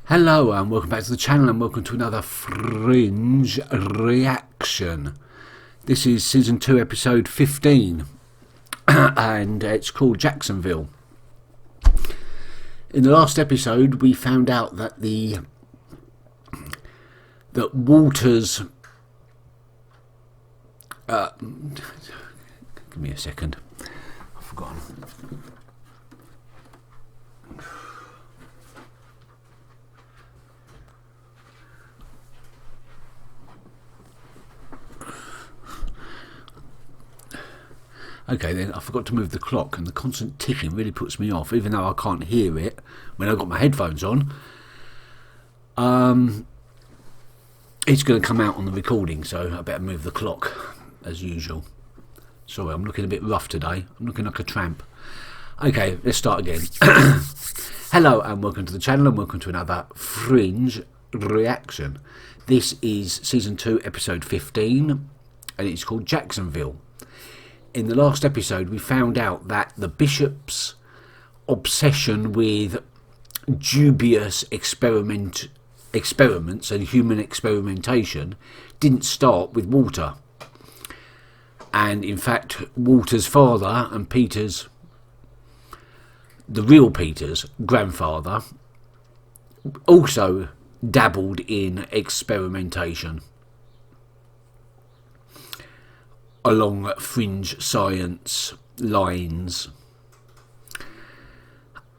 Hello and welcome back to the channel and welcome to another Fringe reaction. This is season 2 episode 15 and it's called Jacksonville. In the last episode we found out that Walter's give me a second, I've forgotten. Okay, then I forgot to move the clock, and the constant ticking really puts me off, even though I can't hear it when I've got my headphones on. It's going to come out on the recording, so I better move the clock, as usual. Sorry, I'm looking a bit rough today. I'm looking like a tramp. Okay, let's start again. Hello, and welcome to the channel, and welcome to another Fringe reaction. This is Season 2, Episode 15, and it's called Jacksonville. In the last episode we found out that the bishop's obsession with dubious experiments and human experimentation didn't start with Walter, and in fact Walter's father and the real Peter's grandfather also dabbled in experimentation along fringe science lines.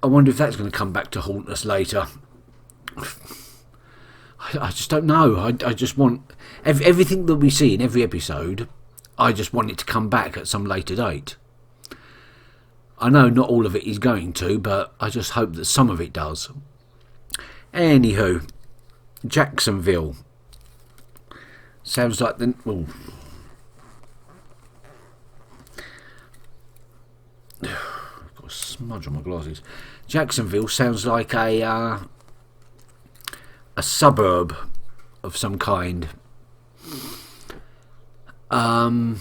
I wonder if that's going to come back to haunt us later. I just don't know. I just want everything that we see in every episode, I just want it to come back at some later date. I know not all of it is going to, but I just hope that some of it does. Anywho, Jacksonville sounds like the... Well, I've got a smudge on my glasses. Jacksonville sounds like a suburb of some kind. I'm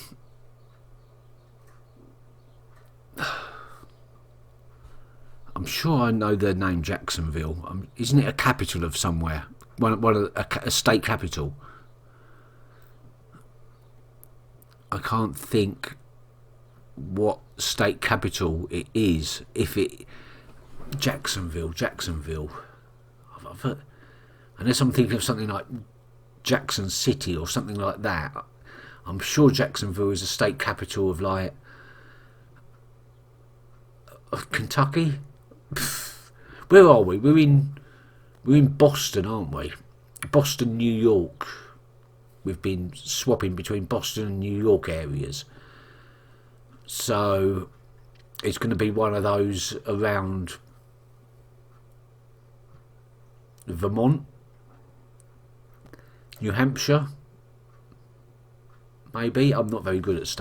sure I know the name Jacksonville. Isn't it a capital of somewhere? A state capital. I can't think what state capital it is. If it Jacksonville, I've heard, unless I'm thinking of something like Jackson City or something like that. I'm sure Jacksonville is a state capital of like of Kentucky. Where are we? We're in Boston, aren't we? Boston, New York. We've been swapping between Boston and New York areas. So it's going to be one of those around Vermont, New Hampshire, maybe. I'm not very good at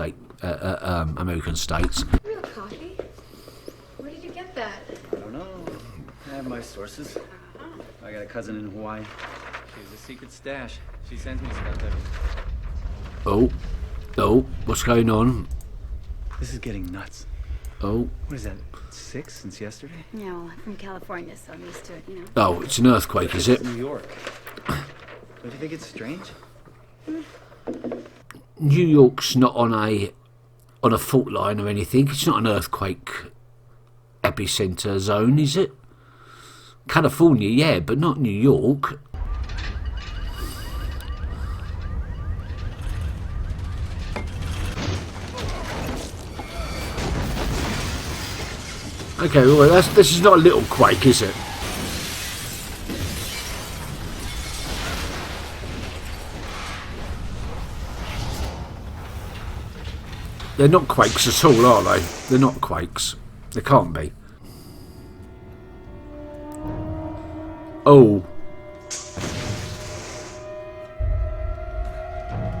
American states. Real coffee? Where did you get that? I don't know. I have my sources. I got a cousin in Hawaii. She has a secret stash. She sends me stuff every... Oh, what's going on? This is getting nuts. Oh. What is that, 6 since yesterday? No, I'm from California, so I'm used to it, you know. Oh, it's an earthquake, is it? New York. Don't you think it's strange? New York's not on a fault line or anything. It's not an earthquake epicenter zone, is it? California, yeah, but not New York. Okay, well, this is not a little quake, is it? They're not quakes at all, are they? They're not quakes. They can't be. Oh.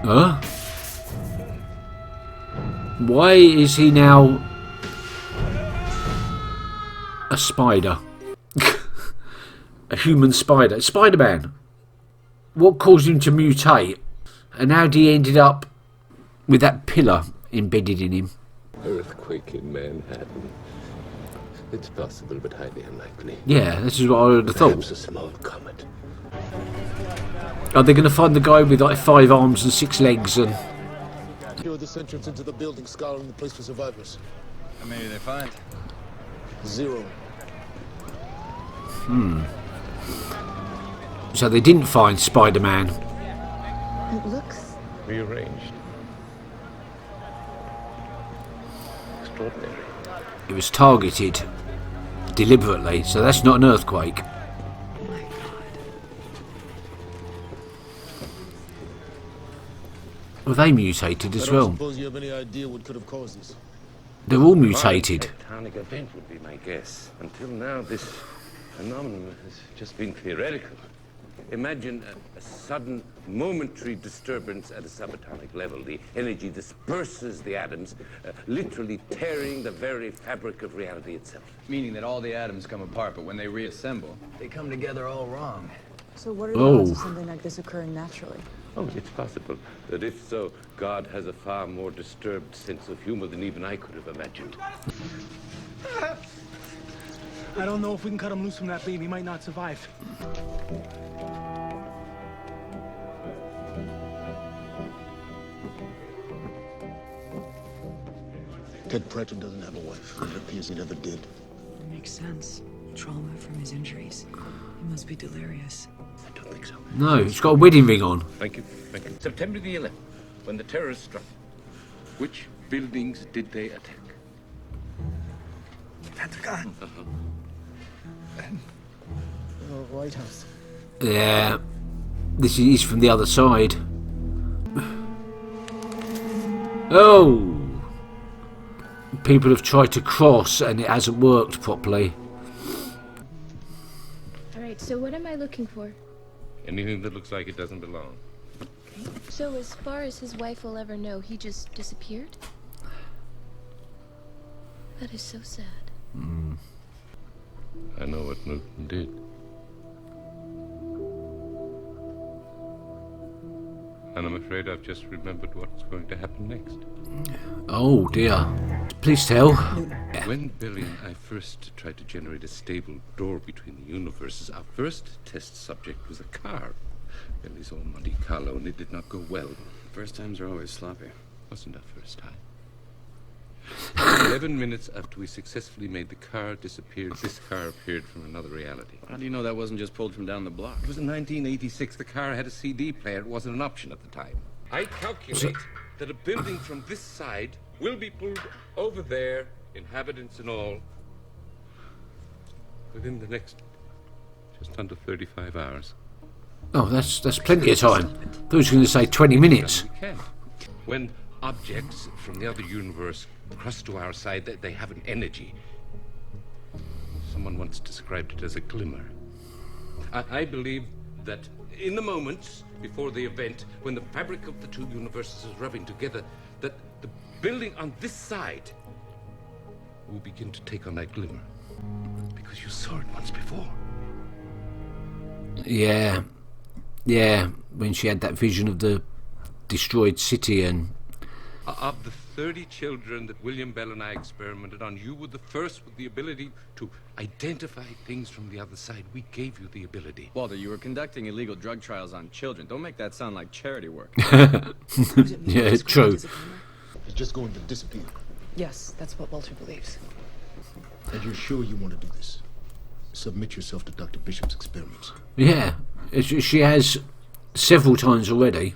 Huh? Why is he now a spider? A human spider. Spider-Man. What caused him to mutate? And how did he ended up with that pillar embedded in him? Earthquake in Manhattan. It's possible, but highly unlikely. Yeah, this is what I would have thought. Perhaps a small comet. Are they going to find the guy with like 5 arms and 6 legs and... Here are this entrance into the building, scouring the place for survivors. How many did they find? 0. So they didn't find Spider-Man. It looks... Rearranged. Extraordinary. It was targeted deliberately, so that's not an earthquake. Oh my God. Well, they mutated I as don't well. suppose you have any idea what could have caused this. They're all mutated. Tectonic event would be my guess. Until now, this phenomenon has just been theoretical. Imagine a sudden momentary disturbance at a subatomic level. The energy disperses the atoms, literally tearing the very fabric of reality itself. Meaning that all the atoms come apart, but when they reassemble, they come together all wrong. So what are the odds of something like this occurring naturally? Oh, it's possible that if so, God has a far more disturbed sense of humor than even I could have imagined. I don't know if we can cut him loose from that beam. He might not survive. Ted Pratchett doesn't have a wife. It appears he never did. It makes sense. Trauma from his injuries. He must be delirious. I don't think so. No, he's got a wedding ring on. Thank you. Thank you. September the 11th, when the terrorists struck. Which buildings did they attack? Pentagon. White House. Yeah, this is from the other side. Oh! People have tried to cross and it hasn't worked properly. Alright, so what am I looking for? Anything that looks like it doesn't belong. So as far as his wife will ever know, he just disappeared? That is so sad. I know what Newton did. And I'm afraid I've just remembered what's going to happen next. Oh dear. Please tell. When Billy and I first tried to generate a stable door between the universes, our first test subject was a car. Billy's all Monte Carlo, and it did not go well. First times are always sloppy. Wasn't our first time. 11 minutes after we successfully made the car disappear, this car appeared from another reality. How do you know that wasn't just pulled from down the block? It was in 1986. The car had a CD player. It wasn't an option at the time. I calculate that a building from this side will be pulled over there, inhabitants and all, within the next just under 35 hours. Oh, that's plenty of time. I thought he was going to say 20 minutes. We can. When objects from the other universe cross to our side, they have an energy. Someone once described it as a glimmer. I believe that in the moments before the event, when the fabric of the two universes is rubbing together, that the building on this side will begin to take on that glimmer. Because you saw it once before. Yeah. Yeah, when she had that vision of the destroyed city and... Of the 30 children that William Bell and I experimented on, you were the first with the ability to identify things from the other side. We gave you the ability. Walter, you were conducting illegal drug trials on children. Don't make that sound like charity work. Yeah, true. He's just going to disappear. Yes, that's what Walter believes. And you're sure you want to do this? Submit yourself to Dr. Bishop's experiments. Yeah, she has several times already.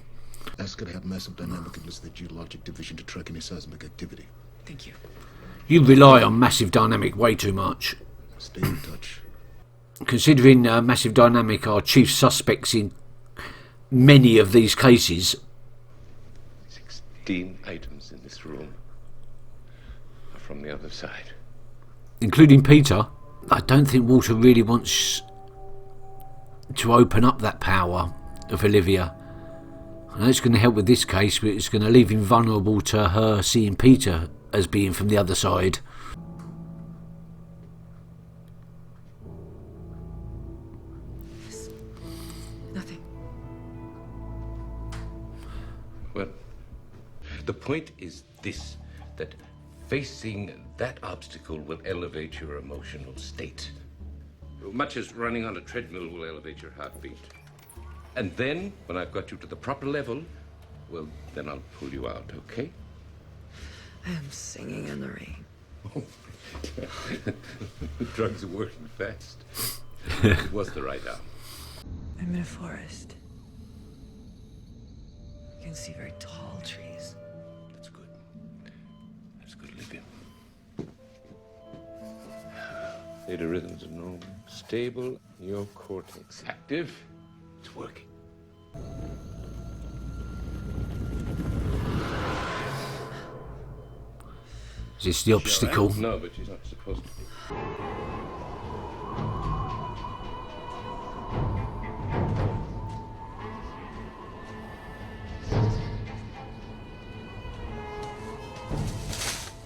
Ask her to have massive dynamic enlisted geologic division to track any seismic activity. Thank you. You rely on massive dynamic way too much. Stay in touch. Considering massive dynamic are chief suspects in many of these cases. 16 items in this room are from the other side. Including Peter. I don't think Walter really wants to open up that power of Olivia. I know it's going to help with this case, but it's going to leave him vulnerable to her seeing Peter as being from the other side. Nothing. Well, the point is this, that facing that obstacle will elevate your emotional state. Much as running on a treadmill will elevate your heartbeat. And then, when I've got you to the proper level, well, then I'll pull you out, okay? I am singing in the rain. Oh. The drugs are working fast. It was the right arm. I'm in a forest. You can see very tall trees. That's good. That's good living. Theta rhythms are normal. Stable. Your cortex active. It's working. Is this the obstacle? No, but she's not supposed to be.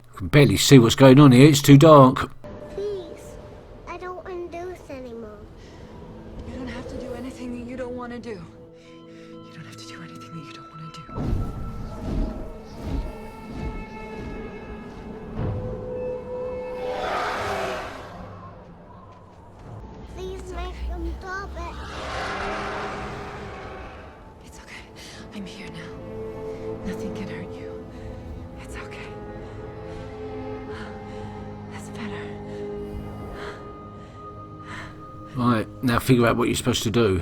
I can barely see what's going on here. It's too dark. Please. I don't want to do this anymore. You don't have to do anything that you don't want to do. You don't have to do anything that you don't want to do. Please make them stop it. It's okay. I'm here now. Nothing can hurt you. It's okay. That's better. Right, now figure out what you're supposed to do.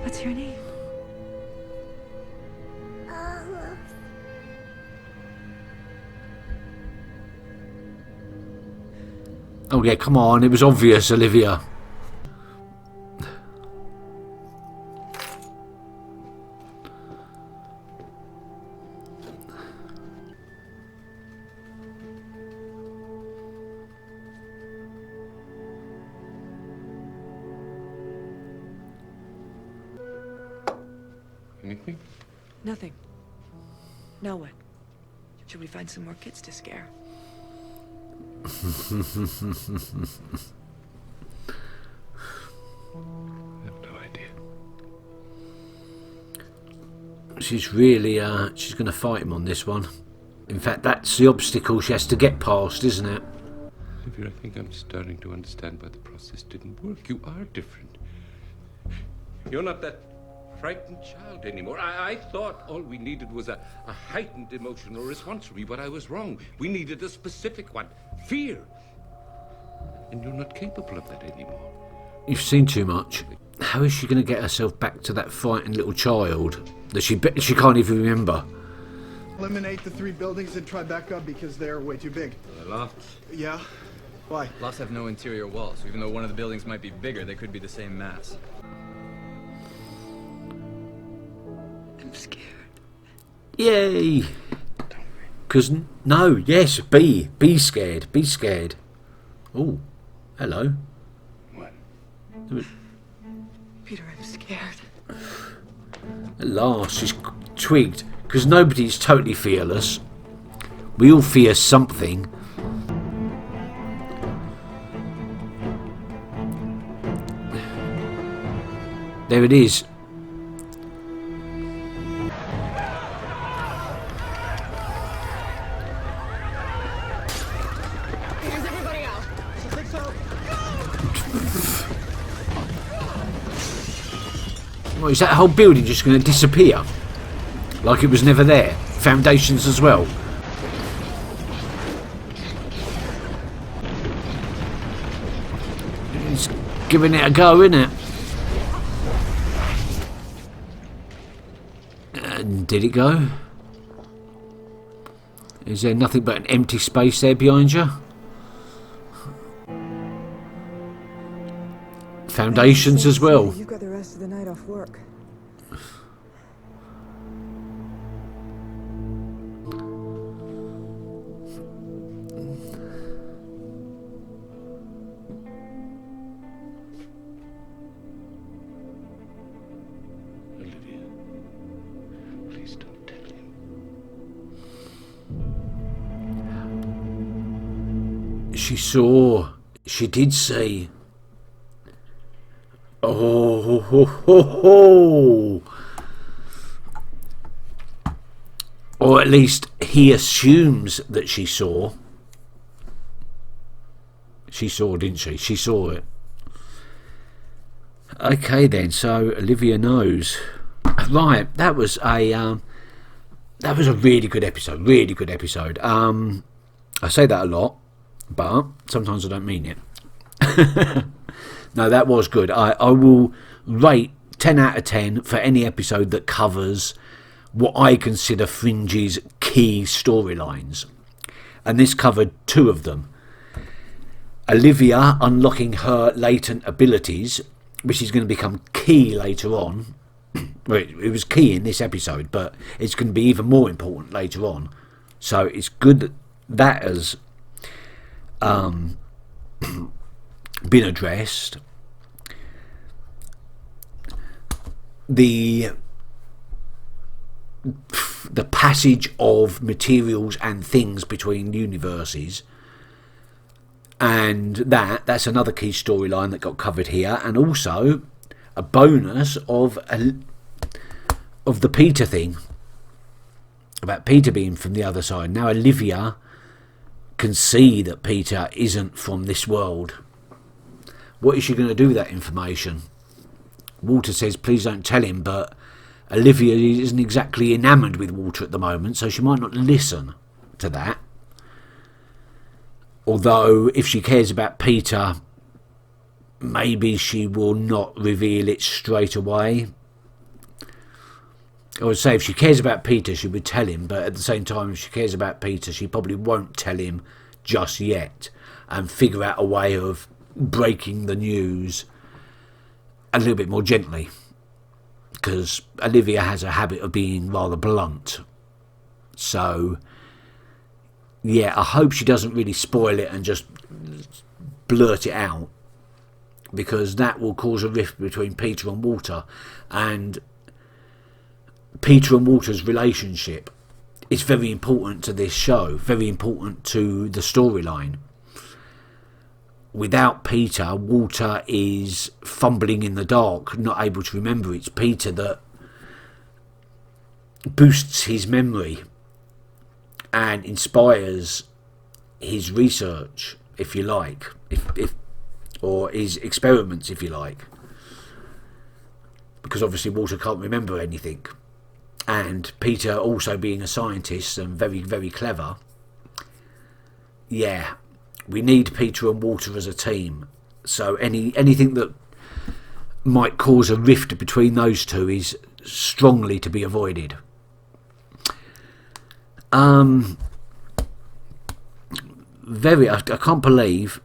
What's your name? Oh yeah, come on, it was obvious, Olivia. Anything? Nothing. Now what? Should we find some more kids to scare? I have no idea. She's really, she's going to fight him on this one. In fact, that's the obstacle she has to get past, isn't it? Olivia, I think I'm starting to understand why the process didn't work. You are different. You're not that frightened child anymore. I thought all we needed was a heightened emotional response from you, but I was wrong. We needed a specific one. Fear. And you're not capable of that anymore. You've seen too much. How is she going to get herself back to that frightened little child that she can't even remember? Eliminate the 3 buildings and try back up because they're way too big. The lofts? Yeah? Why? Lofts have no interior walls, so even though one of the buildings might be bigger, they could be the same mass. I'm scared. Yay! Because, no, yes, be scared, be scared. Oh, hello. What? Peter, I'm scared. At last, she's twigged. Because nobody's totally fearless. We all fear something. There it is. Where's everybody out? I think so. Well, is that whole building just going to disappear? Like it was never there. Foundations as well. It's giving it a go, isn't it? And did it go? Is there nothing but an empty space there behind you? Foundations as well. You've got the rest of the night off work. Olivia, please don't tell him. She saw. She did see. Oh, ho, ho, ho. or at least he assumes that she saw. She saw, didn't she? She saw it. Okay then, so Olivia knows. Right, that was a really good episode. Really good episode. I say that a lot, but sometimes I don't mean it. No, that was good. I will rate 10 out of 10 for any episode that covers what I consider Fringe's key storylines. And this covered 2 of them. Olivia unlocking her latent abilities, which is going to become key later on. Well, it was key in this episode, but it's going to be even more important later on. So it's good that that has been addressed. The passage of materials and things between universes, and that's another key storyline that got covered here, and also a bonus of the Peter thing, about Peter being from the other side. Now Olivia can see that Peter isn't from this world. What is she going to do with that information? Walter says please don't tell him, but Olivia isn't exactly enamoured with Walter at the moment, so she might not listen to that. Although if she cares about Peter, maybe she will not reveal it straight away. I would say if she cares about Peter, she would tell him, but at the same time, if she cares about Peter, she probably won't tell him just yet, and figure out a way of breaking the news a little bit more gently, because Olivia has a habit of being rather blunt. So yeah, I hope she doesn't really spoil it and just blurt it out, because that will cause a rift between Peter and Walter, and Peter and Walter's relationship is very important to this show, very important to the storyline. Without Peter, Walter is fumbling in the dark, not able to remember. It's Peter that boosts his memory and inspires his research, if you like, or his experiments, if you like, because obviously Walter can't remember anything, and Peter also being a scientist and very, very clever. Yeah, we need Peter and Walter as a team, so anything that might cause a rift between those two is strongly to be avoided. I can't believe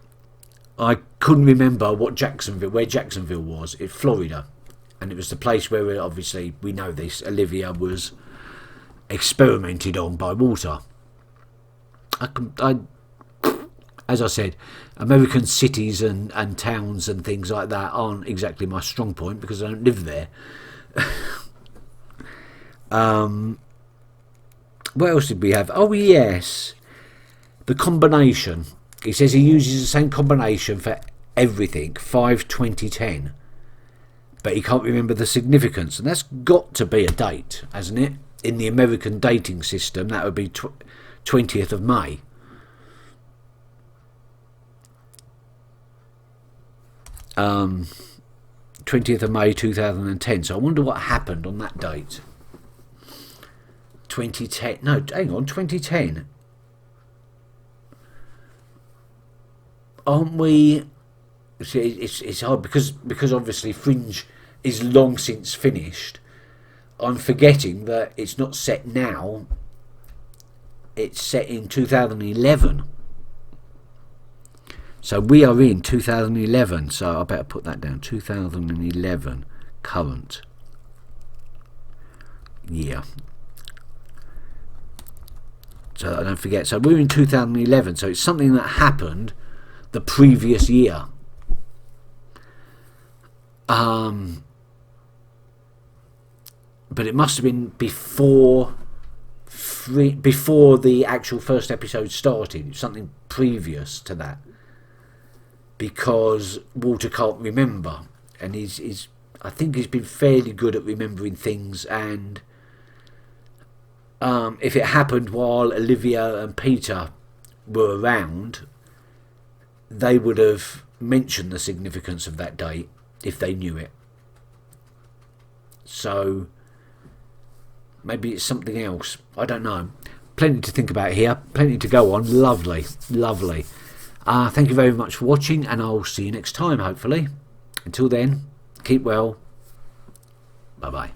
I couldn't remember where Jacksonville was. In Florida, and it was the place where, obviously we know this, Olivia was experimented on by Walter. As I said, American cities and towns and things like that aren't exactly my strong point, because I don't live there. What else did we have? Oh yes, the combination. He says he uses the same combination for everything, 5-20-10, but he can't remember the significance, and that's got to be a date, hasn't it? In the American dating system, that would be 20th of May. Um, 20th of May 2010. So I wonder what happened on that date. 2010. No, hang on, 2010. Aren't we? It's hard because obviously Fringe is long since finished. I'm forgetting that it's not set now. It's set in 2011. So we are in 2011. So I better put that down. 2011 current year. So I don't forget. So we're in 2011. So it's something that happened the previous year. But it must have been before the actual first episode started. Something previous to that, because Walter can't remember, and I think he's been fairly good at remembering things and if it happened while Olivia and Peter were around, they would have mentioned the significance of that date if they knew it. So maybe it's something else. I don't know. Plenty to think about here. Plenty to go on. Lovely. Lovely. Thank you very much for watching, and I'll see you next time, hopefully. Until then, keep well. Bye-bye.